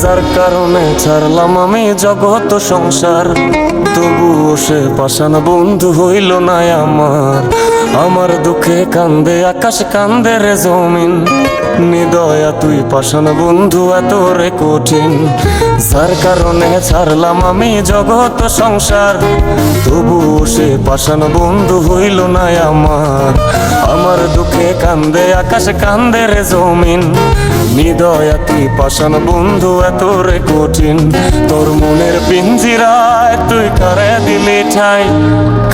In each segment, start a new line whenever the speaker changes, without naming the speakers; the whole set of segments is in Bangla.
যার কারণে ছাড়লাম আমি জগৎ সংসার, তবুও সে পাষাণ বন্ধু হইল না আমার। আমার দুঃখে কান্দে আকাশ, কান্দে রে জমিন, নিদয়া তুই পাষাণ বন্ধু এত রে কঠিন। যার কারণে ছাড়লাম আমি জগৎ সংসার, তবুও সে পাষাণ বন্ধু হইল না আমার। আমার দুঃখে কান্দে আকাশ, কান্দে রে জমিন, নিদয়া তুই পাষাণ বন্ধু এত রে কঠিন। তোর মনের পিঞ্জিরায় তুই কারে দিলি ঠাই,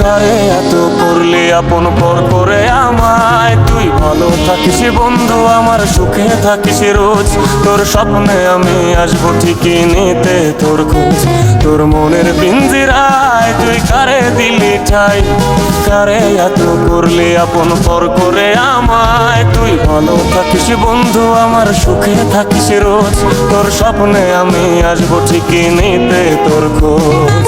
কারে এত করলি আপন পর করে আমায়। তুই ভালো থাকিস বন্ধু আমার, সুখে থাকিস রোজ, তোর স্বপ্নে আমি আসবো ঠিকই নিতে তোর খোঁজ। তোর মনের পিঞ্জিরায় তুই কারে দিলি ঠাই, কারে এত করলি আপন পর করে আমায়। তুই ভালো থাকিস বন্ধু আমার, সুখে থাকিস রোজ, তোর স্বপ্নে আমি আসবো ঠিকই নিতে তোর খোঁজ।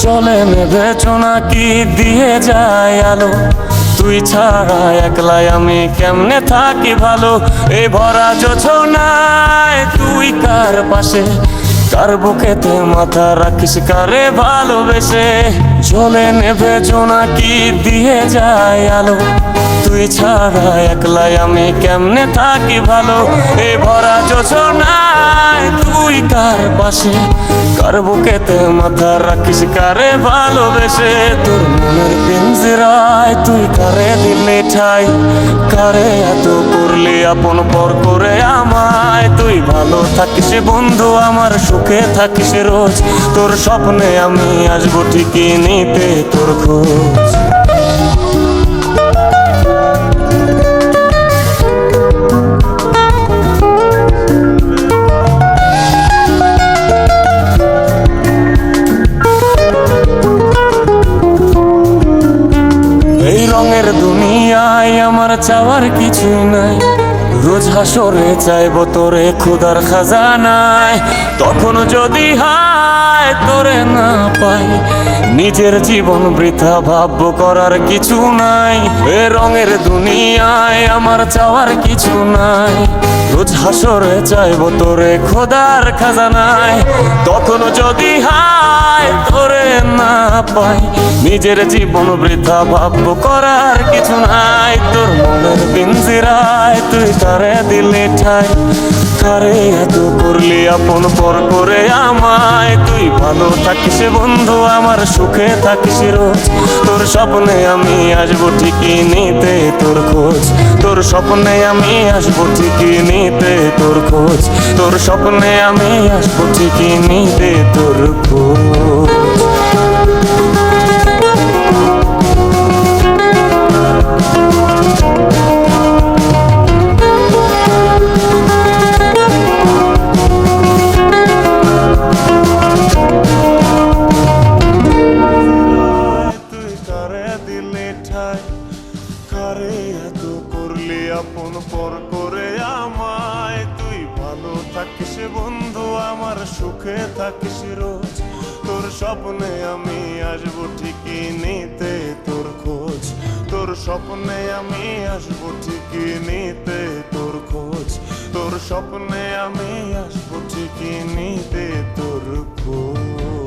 চলে নেবে নাকি দিয়ে যায় আলো, তুই ছাড়া একলাই আমি কেমনে থাকি ভালো। এই ভরা যোছনায় তুই কার পাশে, কার বুকেতে মাথা রাখিস কারে ভালোবেসে। চলে নেবে নাকি দিয়ে যায় আলো, তুই ছাড়া একলাই আমি কেমনে থাকি ভালো। এই ভরা যোছনায় তুই কার পাশে, কার বুকেতে মাথা রাখিস কারে ভালোবেসে। তোর মনের পিঞ্জিরায় তুই কারে দিলি ঠাই, কারে এত করলি আপন পর করে আমায়। তুই ভালো থাকিস বন্ধু আমার, সুখে থাকিস রোজ, তোর স্বপ্নে আমি আসবো ঠিকই নিতে তোর খোঁজ। এই রঙের দুনিয়ায় আমার চাওয়ার কিছুই নাই, রোজ হাসরে চাইবো তোরে খুদার খাজানায়। তখন যদি হায় তোরে না পাই, নিজের জীবন বৃথা ভাববো করার কিছু নাই। এ রঙের দুনিয়ায় আমার চাওয়ার কিছু নাই, রোজ হাসরে চাইবো তোরে খোদার খাজানায়। তখন যদি হায় তোরে না পাই, নিজের জীবন বৃথা ভাববো করার কিছু নাই। তোর মনের পিঞ্জিরায় তুই কারে দিলি ঠাই, কারে এত করলি আপন পর করে আমায়। তুই ভালো থাকিস বন্ধু আমার, সুখে থাকিস রোজ, তোর স্বপ্নে আমি আসবো ঠিকই নিতে তোর খোঁজ। তোর স্বপ্নে আমি আসবো ঠিকই নিতে তোর খোঁজ, তোর স্বপ্নে আমি আসবো ঠিকই নিতে তোর খোঁজ। কারে এত করলি আপন পর করে আমায়। তুই ভালো থাকিস বন্ধু আমার, সুখে থাকিস রোজ, তোর স্বপ্নে আমি আসবো ঠিকই নিতে তোর খোঁজ। তোর স্বপ্নে আমি আসবো ঠিকই নিতে তোর খোঁজ, তোর স্বপ্নে আমি আসবো ঠিকই নিতে তোর খোঁজ।